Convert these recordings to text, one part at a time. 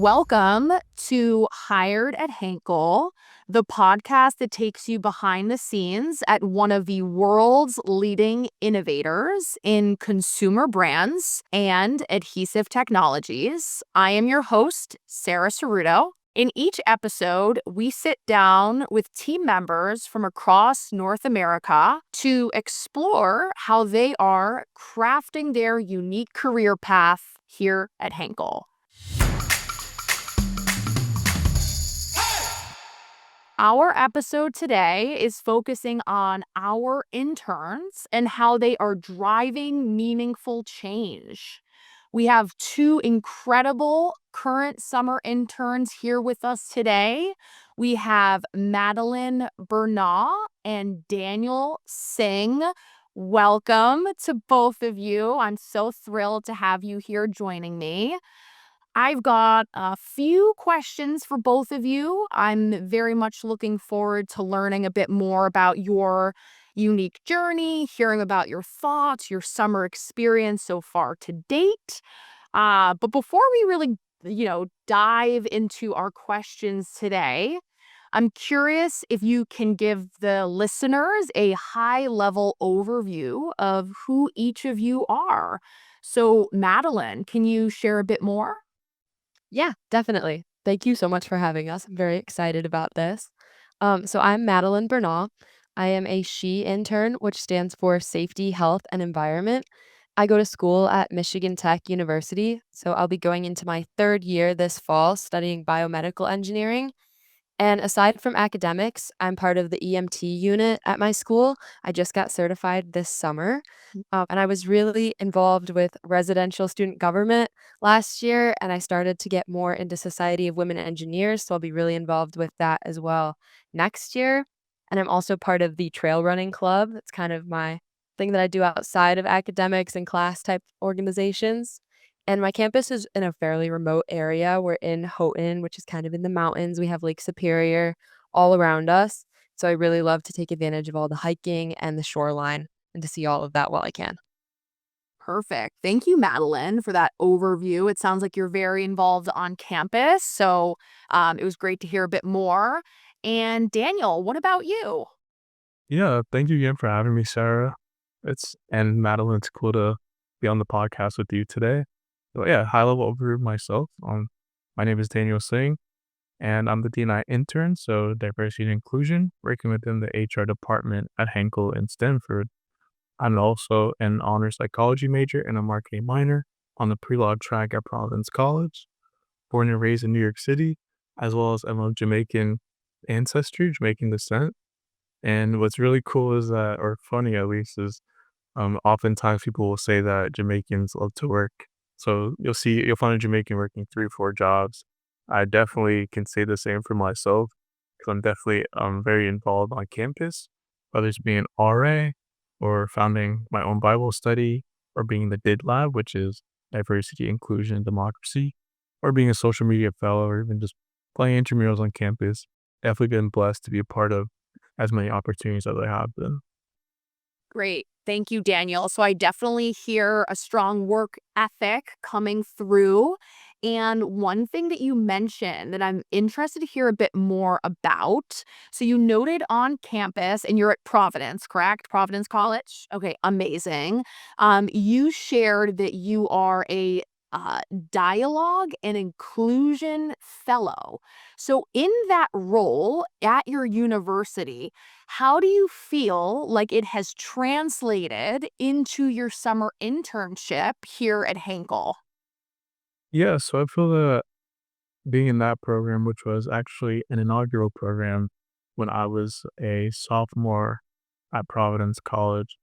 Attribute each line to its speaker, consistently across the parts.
Speaker 1: Welcome to Hired at Henkel, the podcast that takes you behind the scenes at one of the world's leading innovators in consumer brands and adhesive technologies. I am your host, Sara Cerruto. In each episode, we sit down with team members from across North America to explore how they are crafting their unique career path here at Henkel. Our episode today is focusing on our interns and how they are driving meaningful change. We have two incredible current summer interns here with us today. We have Madelin Burnau and Daniel Singh. Welcome to both of you. I'm so thrilled to have you here joining me. I've got a few questions for both of you. I'm very much looking forward to learning a bit more about your unique journey, hearing about your thoughts, your summer experience so far to date. But before we really, dive into our questions today, I'm curious if you can give the listeners a high-level overview of who each of you are. So, Madeline, can you share a bit more?
Speaker 2: Yeah, definitely. Thank you so much for having us. I'm very excited about this. So I'm Madeline Bernal. I am a SHE intern, which stands for Safety, Health, and Environment. I go to school at Michigan Tech University, so I'll be going into my third year this fall studying biomedical engineering. And aside from academics, I'm part of the EMT unit at my school. I just got certified this summer. And I was really involved with residential student government last year, and I started to get more into Society of Women Engineers. So I'll be really involved with that as well next year. And I'm also part of the trail running club. That's kind of my thing that I do outside of academics and class type organizations. And my campus is in a fairly remote area. We're in Houghton, which is kind of in the mountains. We have Lake Superior all around us. So I really love to take advantage of all the hiking and the shoreline and to see all of that while I can.
Speaker 1: Perfect. Thank you, Madeline, for that overview. It sounds like you're very involved on campus. So it was great to hear a bit more. And Daniel, what about you?
Speaker 3: Yeah, thank you again for having me, Sarah. And Madeline, it's cool to be on the podcast with you today. So yeah, high level overview of myself. My name is Daniel Singh, and I'm the D&I intern, so diversity and inclusion, working within the HR department at Henkel in Stanford. I'm also an honors psychology major and a marketing minor on the pre-law track at Providence College. Born and raised in New York City, as well as I'm of Jamaican ancestry, Jamaican descent. And what's really cool is that, or funny at least, is oftentimes people will say that Jamaicans love to work. So you'll find a Jamaican working 3 or 4 jobs. I definitely can say the same for myself because I'm definitely very involved on campus, whether it's being an RA or founding my own Bible study or being the DID lab, which is diversity, inclusion, and democracy, or being a social media fellow or even just playing intramurals on campus. Definitely been blessed to be a part of as many opportunities as I have been.
Speaker 1: Great. Thank you, Daniel. So I definitely hear a strong work ethic coming through. And one thing that you mentioned that I'm interested to hear a bit more about. So you noted on campus, and you're at Providence, correct? Providence College? Okay, amazing. You shared that you are a dialogue and inclusion fellow. So, in that role at your university, how do you feel like it has translated into your summer internship here at Henkel?
Speaker 3: Yeah, so I feel that being in that program, which was actually an inaugural program when I was a sophomore at Providence College.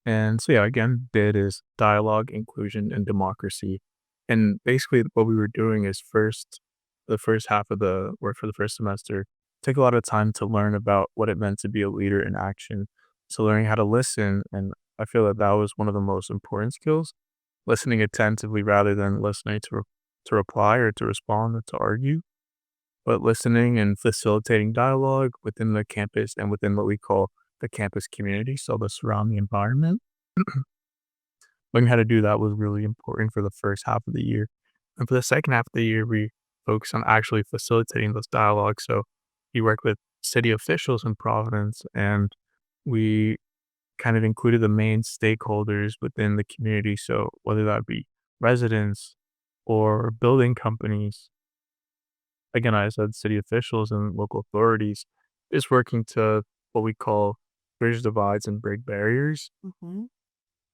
Speaker 3: And so, yeah, again, BID is dialogue, inclusion, and democracy. And basically, what we were doing is the first half of the work for the first semester, take a lot of time to learn about what it meant to be a leader in action. So, learning how to listen. And I feel that that was one of the most important skills, listening attentively rather than listening to reply or to respond or to argue, but listening and facilitating dialogue within the campus and within what we call the campus community, so the surrounding environment. Learning how to do that was really important for the first half of the year. And for the second half of the year, we focus on actually facilitating those dialogues. So he worked with city officials in Providence, and we kind of included the main stakeholders within the community. So whether that be residents or building companies, again, I said city officials and local authorities, is working to what we call bridge divides and break barriers.
Speaker 1: Mhm.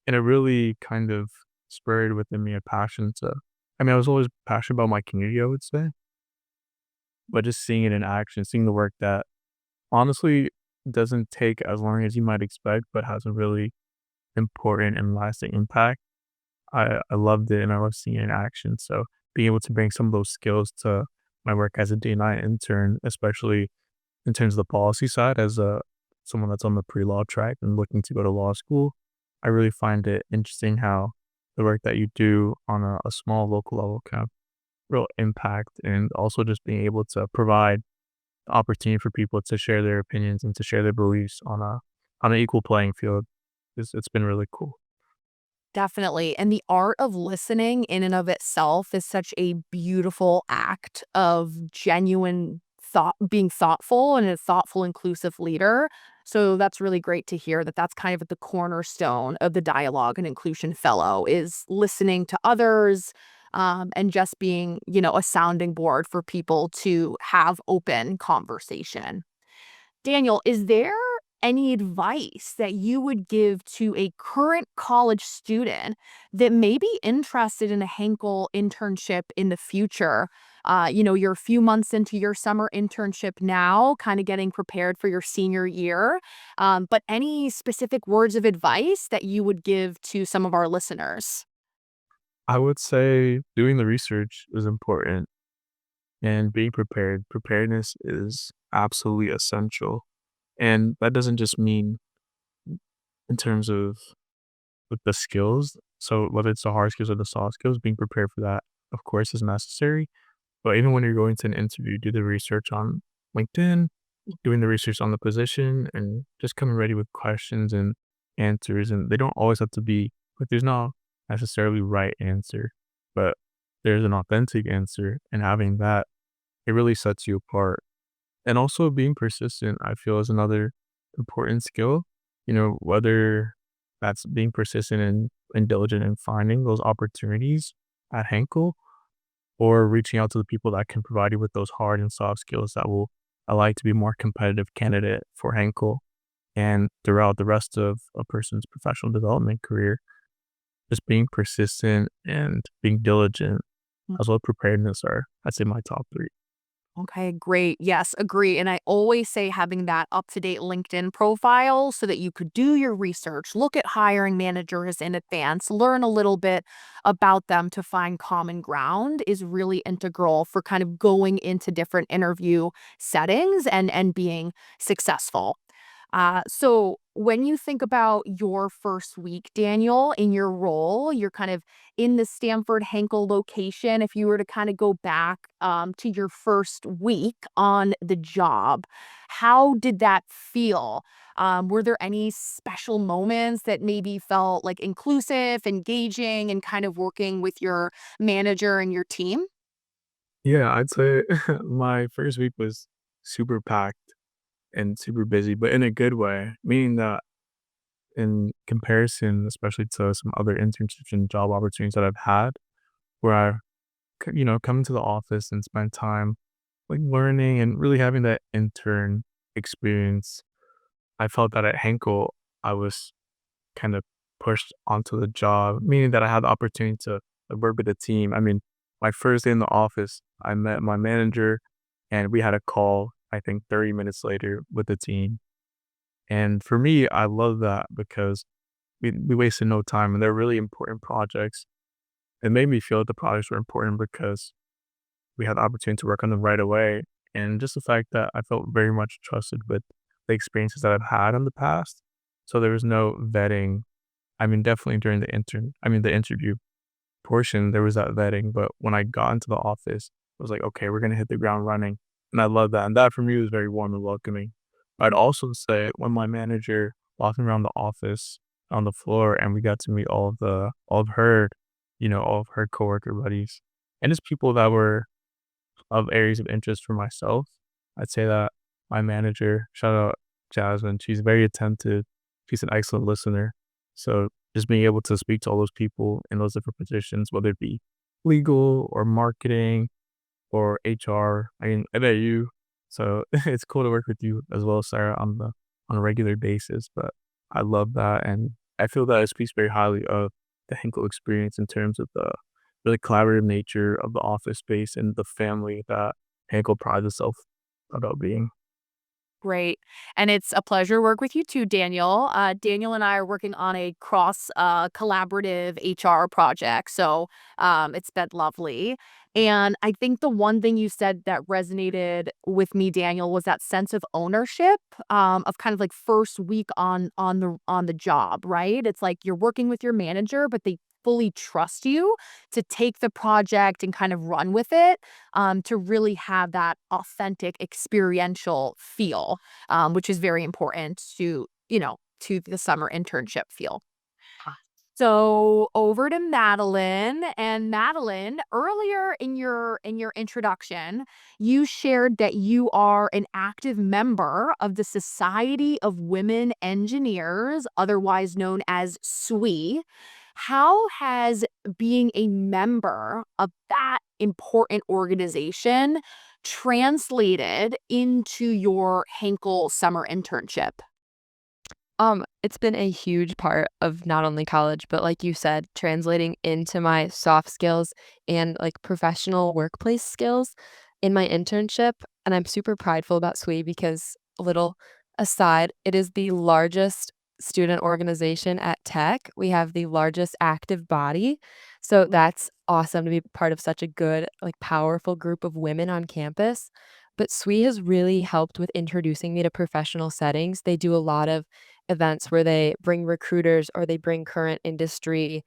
Speaker 3: And it really kind of spurred within me a passion to, I mean, I was always passionate about my community, I would say, but just seeing it in action, seeing the work that honestly doesn't take as long as you might expect, but has a really important and lasting impact. I loved it and I love seeing it in action. So being able to bring some of those skills to my work as a D9 intern, especially in terms of the policy side, as a someone that's on the pre-law track and looking to go to law school, I really find it interesting how the work that you do on a small local level can have real impact, and also just being able to provide the opportunity for people to share their opinions and to share their beliefs on an equal playing field. It's been really cool.
Speaker 1: Definitely. And the art of listening in and of itself is such a beautiful act of genuine thought, being thoughtful and a thoughtful, inclusive leader. So that's really great to hear that that's kind of at the cornerstone of the dialogue and inclusion fellow is listening to others, and just being, a sounding board for people to have open conversation. Daniel, is there any advice that you would give to a current college student that may be interested in a Henkel internship in the future? You're a few months into your summer internship now, kind of getting prepared for your senior year. But any specific words of advice that you would give to some of our listeners?
Speaker 3: I would say doing the research is important and being prepared. Preparedness is absolutely essential. And that doesn't just mean in terms of with the skills. So whether it's the hard skills or the soft skills, being prepared for that, of course, is necessary. But even when you're going to an interview, do the research on LinkedIn, doing the research on the position, and just coming ready with questions and answers. And they don't always have to be, like, there's not necessarily right answer, but there's an authentic answer. And having that, it really sets you apart. And also being persistent, I feel, is another important skill. Whether that's being persistent and diligent in finding those opportunities at Henkel, or reaching out to the people that can provide you with those hard and soft skills that will allow you to be a more competitive candidate for Henkel and throughout the rest of a person's professional development career. Just being persistent and being diligent, as well as preparedness, are, I'd say, my top three.
Speaker 1: Okay, great. Yes, agree. And I always say having that up to date LinkedIn profile so that you could do your research, look at hiring managers in advance, learn a little bit about them to find common ground is really integral for kind of going into different interview settings and being successful. So when you think about your first week, Daniel, in your role, you're kind of in the Stanford Henkel location. If you were to kind of go back to your first week on the job, how did that feel? Were there any special moments that maybe felt like inclusive, engaging, and kind of working with your manager and your team?
Speaker 3: Yeah, I'd say my first week was super packed and super busy, but in a good way, meaning that in comparison, especially to some other internships and job opportunities that I've had, where I, come into the office and spend time like learning and really having that intern experience. I felt that at Henkel, I was kind of pushed onto the job, meaning that I had the opportunity to work with the team. I mean, my first day in the office, I met my manager and we had a call, I think 30 minutes later with the team. And for me, I love that because we wasted no time and they're really important projects. It made me feel that the projects were important because we had the opportunity to work on them right away. And just the fact that I felt very much trusted with the experiences that I've had in the past. So there was no vetting. I mean, definitely during the interview portion, there was that vetting. But when I got into the office, it was like, okay, we're going to hit the ground running. And I love that. And that for me was very warm and welcoming. I'd also say when my manager walking around the office on the floor and we got to meet all of her coworker buddies and just people that were of areas of interest for myself. I'd say that my manager, shout out Jasmine, she's very attentive. She's an excellent listener. So just being able to speak to all those people in those different positions, whether it be legal or marketing or HR, I mean, I know you. So it's cool to work with you as well, Sarah, on a regular basis. But I love that, and I feel that it speaks very highly of the Henkel experience in terms of the really collaborative nature of the office space and the family that Henkel prides itself about being.
Speaker 1: Great. And it's a pleasure to work with you too, Daniel. Daniel and I are working on a cross collaborative HR project. So it's been lovely. And I think the one thing you said that resonated with me, Daniel, was that sense of ownership, of kind of like first week on the job, right? It's like you're working with your manager, but they fully trust you to take the project and kind of run with it, to really have that authentic experiential feel, which is very important to the summer internship feel. So over to Madeline. And Madeline, earlier in your introduction, you shared that you are an active member of the Society of Women Engineers, otherwise known as SWE. How has being a member of that important organization translated into your Henkel summer internship?
Speaker 2: It's been a huge part of not only college, but like you said, translating into my soft skills and like professional workplace skills in my internship. And I'm super prideful about SWE because, a little aside, it is the largest student organization at Tech. We have the largest active body. So that's awesome to be part of such a good, like powerful group of women on campus. But SWE has really helped with introducing me to professional settings. They do a lot of events where they bring recruiters or they bring current industry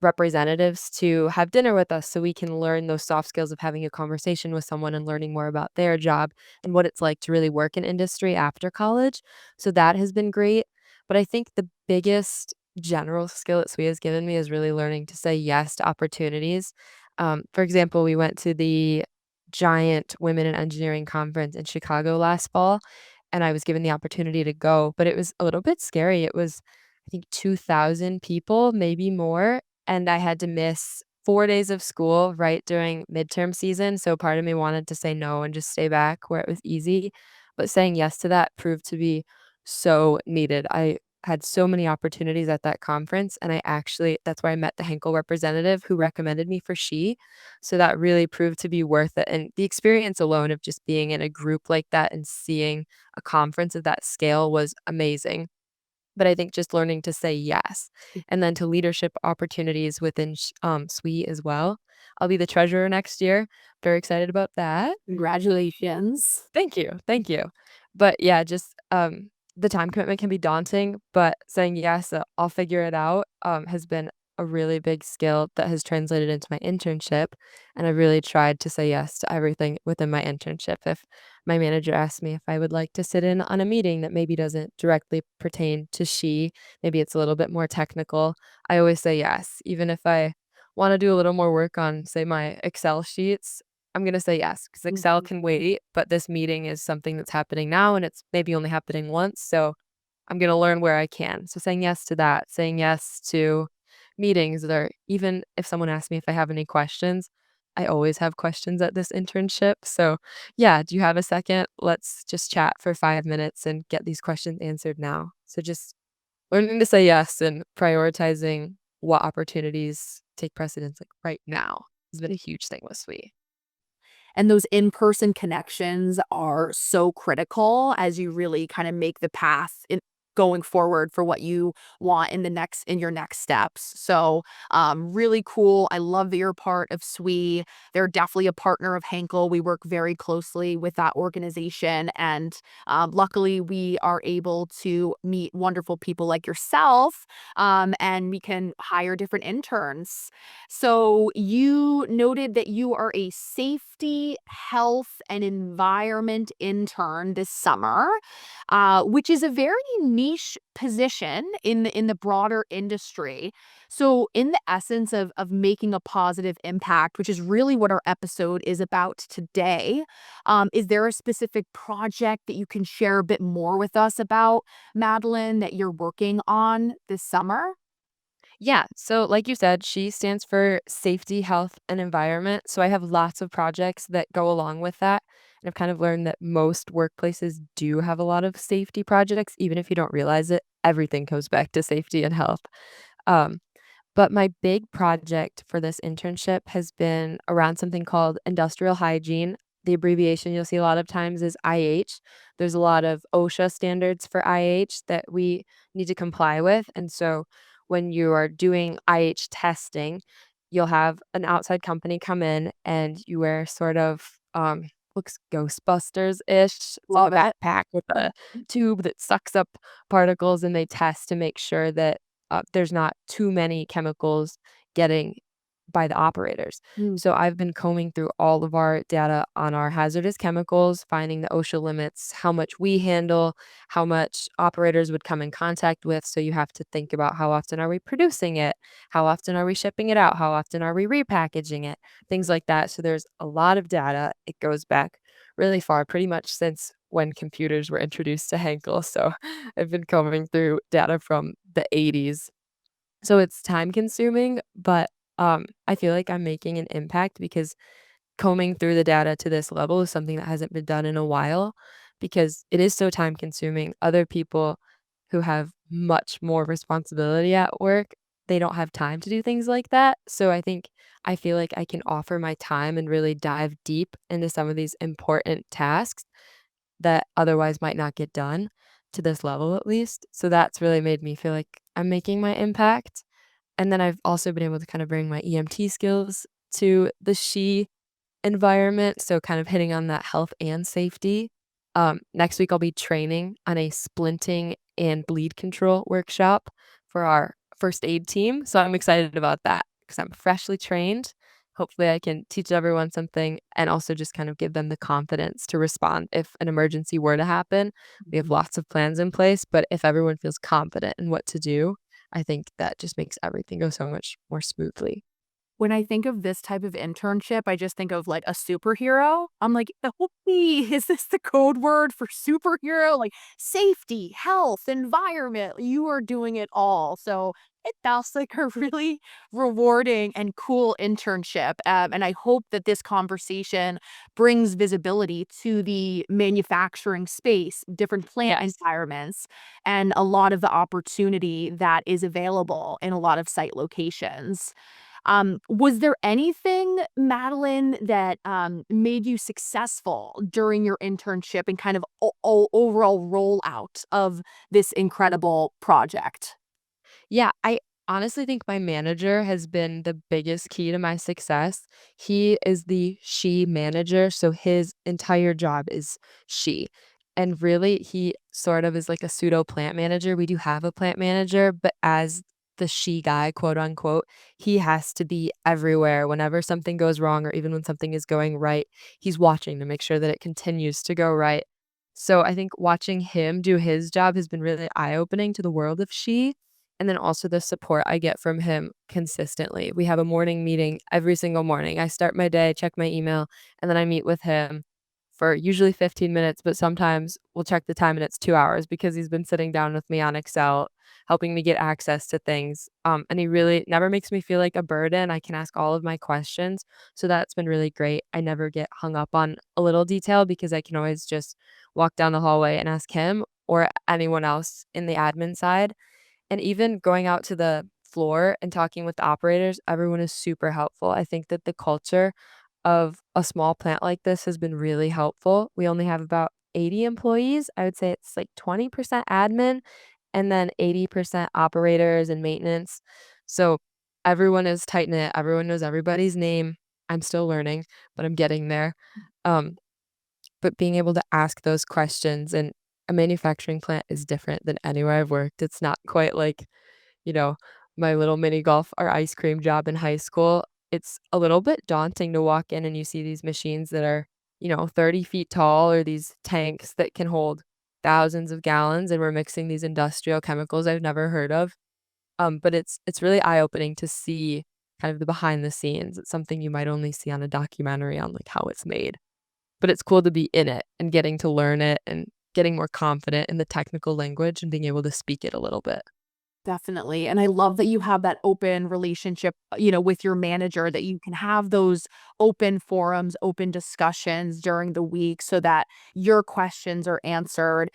Speaker 2: representatives to have dinner with us so we can learn those soft skills of having a conversation with someone and learning more about their job and what it's like to really work in industry after college. So that has been great. But I think the biggest general skill that SWE has given me is really learning to say yes to opportunities. For example, we went to the giant Women in Engineering conference in Chicago last fall, and I was given the opportunity to go, but it was a little bit scary. It was, I think, 2,000 people, maybe more, and I had to miss 4 days of school right during midterm season, so part of me wanted to say no and just stay back where it was easy, but saying yes to that proved to be so needed. I had so many opportunities at that conference, and I actually that's where I met the Henkel representative who recommended me for SHE, so that really proved to be worth it, and the experience alone of just being in a group like that and seeing a conference of that scale was amazing. But I think just learning to say yes, and then to leadership opportunities within SWE as well. I'll be the treasurer next year. Very excited about that.
Speaker 1: Congratulations.
Speaker 2: Thank you, thank you. But yeah, just, the time commitment can be daunting, but saying, "Yes, I'll figure it out," has been a really big skill that has translated into my internship, and I really tried to say yes to everything within my internship. If my manager asked me if I would like to sit in on a meeting that maybe doesn't directly pertain to SHE, maybe it's a little bit more technical, I always say yes. Even if I wanna do a little more work on, say, my Excel sheets, I'm gonna say yes because Excel
Speaker 1: Mhm.
Speaker 2: can wait, but this meeting is something that's happening now, and it's maybe only happening once, so I'm gonna learn where I can. So saying yes to that, saying yes to meetings that are even if someone asks me if I have any questions, I always have questions at this internship. So, yeah, "Do you have a second? Let's just chat for 5 minutes and get these questions answered now." So just learning to say yes and prioritizing what opportunities take precedence, like, right now has been a huge thing with SWE.
Speaker 1: And those in-person connections are so critical as you really kind of make the path in going forward for what you want in your next steps. So really cool. I love that you're part of SWE. They're definitely a partner of Henkel. We work very closely with that organization. And luckily we are able to meet wonderful people like yourself, and we can hire different interns. So you noted that you are a safety, health, and environment intern this summer, which is a very niche position in the broader industry. So, in the essence of making a positive impact, which is really what our episode is about today, is there a specific project that you can share a bit more with us about, Madeline, that you're working on this summer?
Speaker 2: Yeah, so like you said, she stands for safety, health, and environment. So I have lots of projects that go along with that. And I've kind of learned that most workplaces do have a lot of safety projects, even if you don't realize it, everything goes back to safety and health. Um, but my big project for this internship has been around something called industrial hygiene. The abbreviation you'll see a lot of times is IH. There's a lot of OSHA standards for IH that we need to comply with. And so when you are doing IH testing, you'll have an outside company come in and you wear sort of looks Ghostbusters-ish. It's like a
Speaker 1: Love it.
Speaker 2: backpack with a tube that sucks up particles and they test to make sure that there's not too many chemicals getting by the operators.
Speaker 1: Mm.
Speaker 2: So I've been combing through all of our data on our hazardous chemicals, finding the OSHA limits, how much we handle, how much operators would come in contact with. So you have to think about how often are we producing it? How often are we shipping it out? How often are we repackaging it? Things like that. So there's a lot of data. It goes back really far, pretty much since when computers were introduced to Henkel. So I've been combing through data from the 80s. So it's time consuming, but I feel like I'm making an impact because combing through the data to this level is something that hasn't been done in a while because it is so time consuming. Other people who have much more responsibility at work, they don't have time to do things like that. So I feel like I can offer my time and really dive deep into some of these important tasks that otherwise might not get done to this level at least. So that's really made me feel like I'm making my impact. And then I've also been able to kind of bring my EMT skills to the she environment, so kind of hitting on that health and safety. Next week, I'll be training on a splinting and bleed control workshop for our first aid team, so I'm excited about that because 'cause I'm freshly trained. Hopefully, I can teach everyone something and also just kind of give them the confidence to respond if an emergency were to happen. We have lots of plans in place, but if everyone feels confident in what to do, I think that just makes everything go so much more smoothly.
Speaker 1: When I think of this type of internship, I just think of, like, a superhero. I'm like, "Whoopee, is this the code word for superhero?" Like, safety, health, environment, you are doing it all, so it sounds like a really rewarding and cool internship, and I hope that this conversation brings visibility to the manufacturing space, different plant
Speaker 2: Yes.
Speaker 1: environments, and a lot of the opportunity that is available in a lot of site locations. Was there anything, Madeline, that made you successful during your internship and kind of overall rollout of this incredible project?
Speaker 2: Yeah, I honestly think my manager has been the biggest key to my success. He is the she manager, so his entire job is she. And really, he sort of is like a pseudo plant manager. We do have a plant manager, but as the she guy, quote unquote, he has to be everywhere whenever something goes wrong or even when something is going right. He's watching to make sure that it continues to go right. So I think watching him do his job has been really eye opening to the world of she and then also the support I get from him consistently. We have a morning meeting every single morning. I start my day, check my email, and then I meet with him for usually 15 minutes, but sometimes we'll check the time and it's 2 hours because he's been sitting down with me on Excel, helping me get access to things. And he really never makes me feel like a burden. I can ask all of my questions. So that's been really great. I never get hung up on a little detail because I can always just walk down the hallway and ask him or anyone else in the admin side. And even going out to the floor and talking with the operators, everyone is super helpful. I think that the culture of a small plant like this has been really helpful. We only have about 80 employees. I would say it's like 20% admin and then 80% operators and maintenance. So everyone is tight knit. Everyone knows everybody's name. I'm still learning, but I'm getting there. Um, but being able to ask those questions and a manufacturing plant is different than anywhere I've worked. It's not quite like, you know, my little mini golf or ice cream job in high school. It's a little bit daunting to walk in and you see these machines that are, 30 feet tall or these tanks that can hold thousands of gallons, and we're mixing these industrial chemicals I've never heard of. But it's really eye-opening to see kind of the behind the scenes. It's something you might only see on a documentary on, like, how it's made. But it's cool to be in it and getting to learn it and getting more confident in the technical language and being able to speak it a little bit.
Speaker 1: Definitely. And I love that you have that open relationship, with your manager, that you can have those open forums, open discussions during the week so that your questions are answered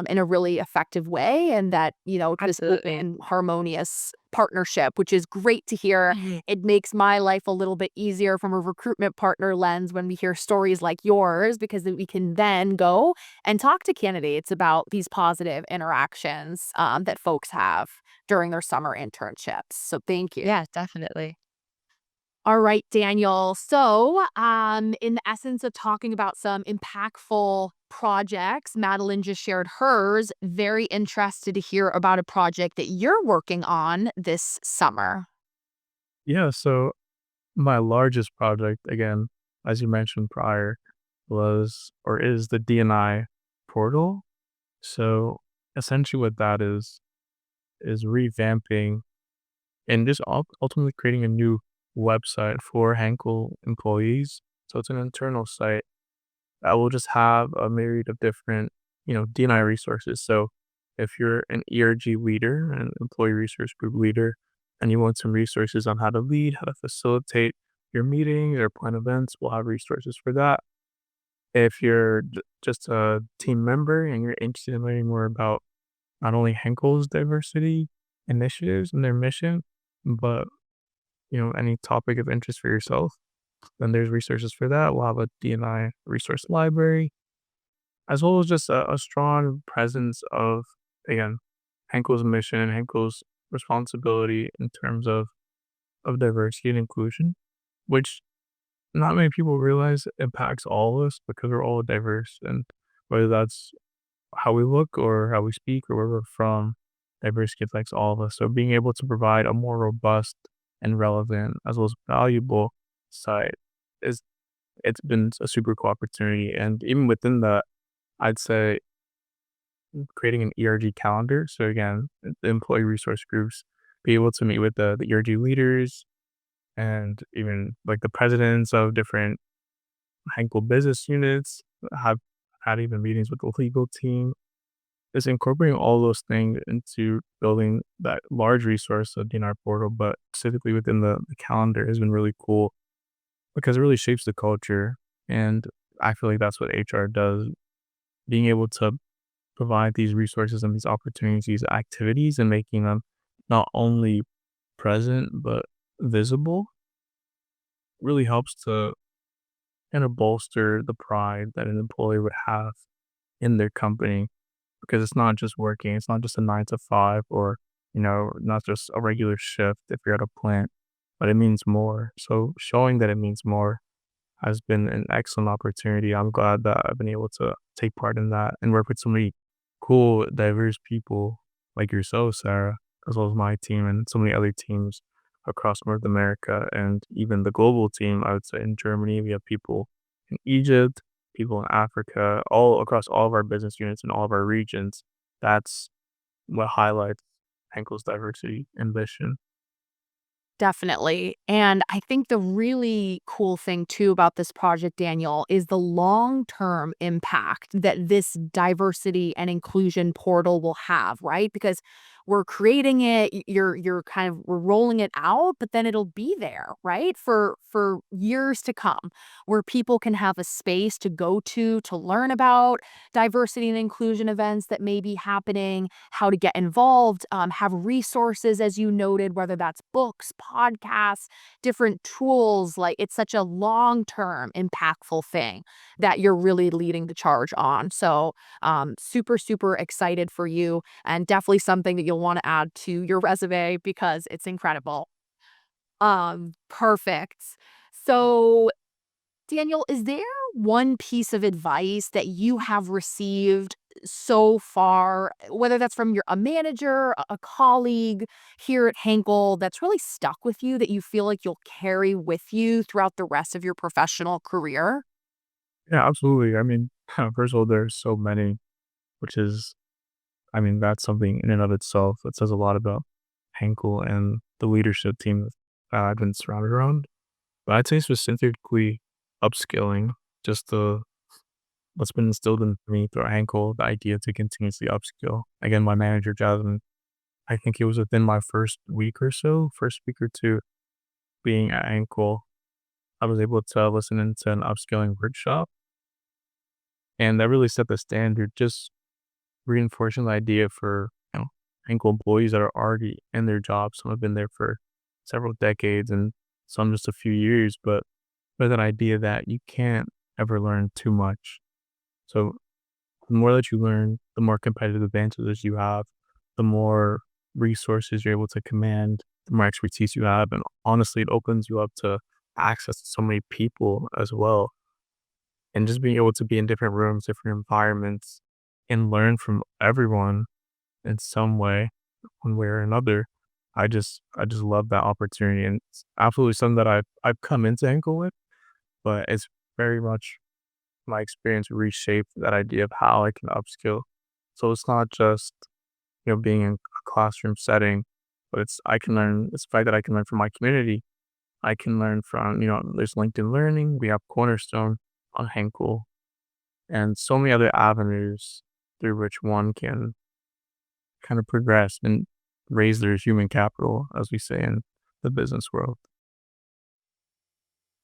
Speaker 1: in a really effective way, and that, this
Speaker 2: Absolutely.
Speaker 1: open, harmonious partnership, which is great to hear.
Speaker 2: Mhm.
Speaker 1: It makes my life a little bit easier from a recruitment partner lens when we hear stories like yours, because then we can then go and talk to candidates about these positive interactions that folks have during their summer internships. So thank you.
Speaker 2: Yeah, definitely.
Speaker 1: All right, Daniel. So, in the essence of talking about some impactful projects, Madeline just shared hers. Very interested to hear about a project that you're working on this summer.
Speaker 3: Yeah, so my largest project, again, as you mentioned prior, was or is the DNI portal. So essentially, what that is revamping and just ultimately creating a new website for Henkel employees. So it's an internal site that will just have a myriad of different, DNI resources. So if you're an ERG leader, an employee resource group leader, and you want some resources on how to lead, how to facilitate your meetings or plan events, we'll have resources for that. If you're just a team member and you're interested in learning more about not only Henkel's diversity initiatives and their mission, but any topic of interest for yourself, then there's resources for that. We'll have a DNI resource library, as well as just a strong presence of, again, Henkel's mission, Henkel's responsibility in terms of diversity and inclusion, which not many people realize impacts all of us because we're all diverse. And whether that's how we look or how we speak or where we're from, diversity affects all of us. So being able to provide a more robust and relevant as well as valuable site is it's been a super cool opportunity. And even within that, I'd say creating an ERG calendar. So again, the employee resource groups be able to meet with the ERG leaders and even like the presidents of different Henkel business units, have had even meetings with the legal team. Is incorporating all those things into building that large resource of DNR portal, but specifically within the calendar has been really cool because it really shapes the culture. And I feel like that's what HR does, being able to provide these resources and these opportunities, these activities, and making them not only present but visible really helps to kind of bolster the pride that an employee would have in their company, because it's not just working, it's not just a 9 to 5 or, not just a regular shift if you're at a plant, but it means more. So showing that it means more has been an excellent opportunity. I'm glad that I've been able to take part in that and work with so many cool, diverse people like yourself, Sarah, as well as my team and so many other teams across North America and even the global team. I would say in Germany, we have people in Egypt, people in Africa, all across all of our business units and all of our regions. That's what highlights Henkel's diversity and mission.
Speaker 1: Definitely. And I think the really cool thing too about this project, Daniel, is the long-term impact that this diversity and inclusion portal will have, right? Because we're creating it, you're kind of we're rolling it out, but then it'll be there, right? For years to come, where people can have a space to go to learn about diversity and inclusion events that may be happening, how to get involved, have resources, as you noted, whether that's books, podcasts, different tools. Like, it's such a long term, impactful thing that you're really leading the charge on. So, super, super excited for you, and definitely something that you'll want to add to your resume because it's incredible. Perfect. So, Daniel, is there one piece of advice that you have received so far, whether that's from a manager, a colleague here at Henkel, that's really stuck with you that you feel like you'll carry with you throughout the rest of your professional career?
Speaker 3: Yeah, absolutely. I mean, first of all, there's so many. which is, I mean, that's something in and of itself that says a lot about Henkel and the leadership team that I've been surrounded around. But I'd say specifically upskilling, just the what's been instilled in me through Henkel, the idea to continuously upskill. Again, my manager, Jasmine, I think it was within my first week or so, first week or two being at Henkel, I was able to listen into an upskilling workshop, and that really set the standard, just reinforcing the idea for, Henkel employees that are already in their jobs. Some have been there for several decades and some just a few years, but with that idea that you can't ever learn too much. So the more that you learn, the more competitive advantages you have, the more resources you're able to command, the more expertise you have. And honestly, it opens you up to access to so many people as well. And just being able to be in different rooms, different environments, and learn from everyone in some way, one way or another. I just love that opportunity, and it's absolutely something that I've come into Ankle with, but it's very much my experience reshaped that idea of how I can upskill. So it's not just, being in a classroom setting, but it's the fact that I can learn from my community. I can learn from, there's LinkedIn Learning, we have Cornerstone on Henkel, and so many other avenues through which one can kind of progress and raise their human capital, as we say in the business world.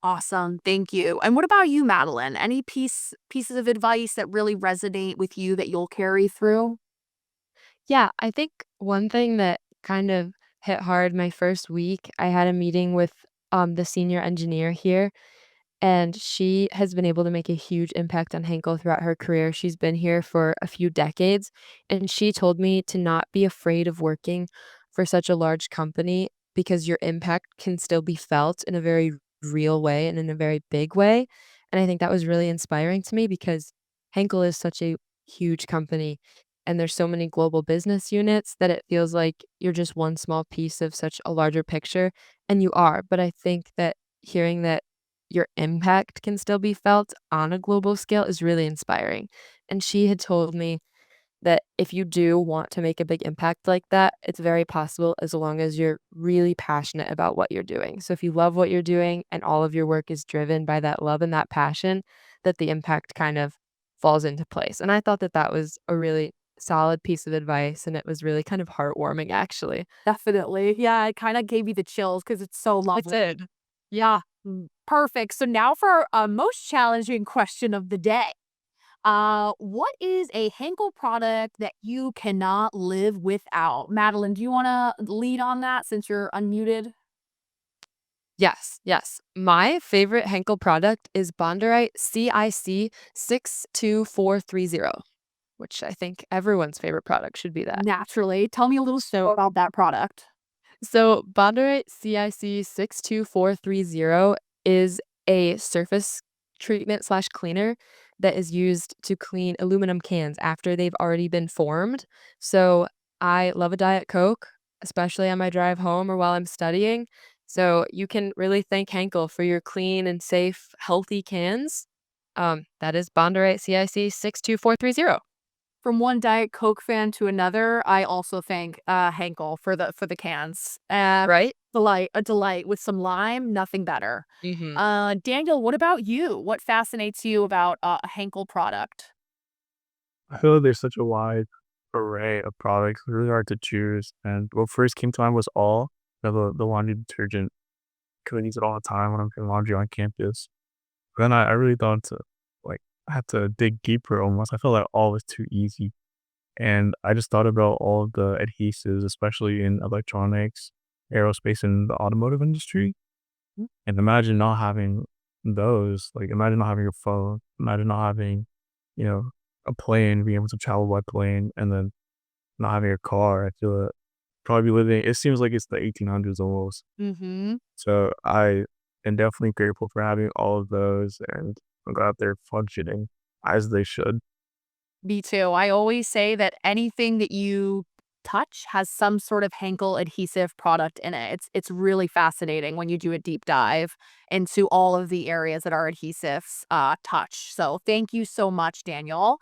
Speaker 1: Awesome. Thank you. And what about you, Madeline? Any pieces of advice that really resonate with you that you'll carry through?
Speaker 2: Yeah, I think one thing that kind of hit hard my first week, I had a meeting with, the senior engineer here, and she has been able to make a huge impact on Henkel throughout her career. She's been here for a few decades, and she told me to not be afraid of working for such a large company because your impact can still be felt in a very real way and in a very big way. And I think that was really inspiring to me because Henkel is such a huge company and there's so many global business units that it feels like you're just one small piece of such a larger picture, and you are. But I think that hearing that your impact can still be felt on a global scale is really inspiring. And she had told me that if you do want to make a big impact like that, it's very possible as long as you're really passionate about what you're doing. So if you love what you're doing and all of your work is driven by that love and that passion, that the impact kind of falls into place. And I thought that that was a really solid piece of advice and it was really kind of heartwarming actually.
Speaker 1: Definitely. Yeah, it kind of gave me the chills because it's so
Speaker 2: It
Speaker 1: lovely.
Speaker 2: did.
Speaker 1: Yeah. Perfect. So now for our most challenging question of the day. What is a Henkel product that you cannot live without? Madeline, do you want to lead on that since you're unmuted?
Speaker 2: Yes, yes. My favorite Henkel product is Bonderite CIC 62430, which I think everyone's favorite product should be that.
Speaker 1: Naturally. Tell me a little about that product.
Speaker 2: So Bondurite CIC 62430 is a surface treatment slash cleaner that is used to clean aluminum cans after they've already been formed. So I love a Diet Coke, especially on my drive home or while I'm studying. So you can really thank Henkel for your clean and safe, healthy cans. That is Bondurite CIC 62430.
Speaker 1: From one Diet Coke fan to another, I also thank Henkel for the cans.
Speaker 2: Right?
Speaker 1: A delight with some lime, nothing better.
Speaker 2: Hmm.
Speaker 1: Daniel, what about you? What fascinates you about a Henkel product?
Speaker 3: I feel like there's such a wide array of products. It's really hard to choose. And what first came to mind was all the laundry detergent. Could use it all the time when I'm doing laundry on campus. Then I really thought to like I had to dig deeper almost. I felt like all was too easy. And I just thought about all of the adhesives, especially in electronics, aerospace, and the automotive industry. And imagine not having those. Like, imagine not having a phone. Imagine not having, you know, a plane, being able to travel by plane, and then not having a car. I feel it probably living. It seems like it's the 1800s almost.
Speaker 1: Mm-hmm.
Speaker 3: So I am definitely grateful for having all of those, and I'm glad they're functioning as they should.
Speaker 1: Me too. I always say that anything that you touch has some sort of Henkel adhesive product in it. It's really fascinating when you do a deep dive into all of the areas that our adhesives touch. So thank you so much, Daniel.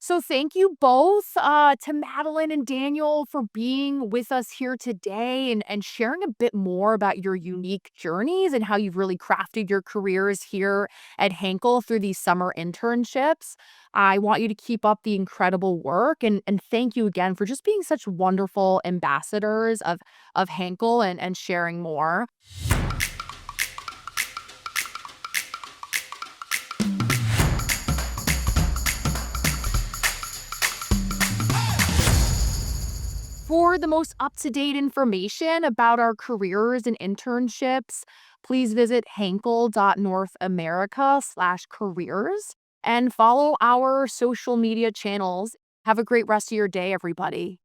Speaker 1: So thank you both to Madeline and Daniel for being with us here today and sharing a bit more about your unique journeys and how you've really crafted your careers here at Henkel through these summer internships. I want you to keep up the incredible work and thank you again for just being such wonderful ambassadors of Henkel and sharing more. For the most up-to-date information about our careers and internships, please visit henkel.northamerica/careers and follow our social media channels. Have a great rest of your day, everybody.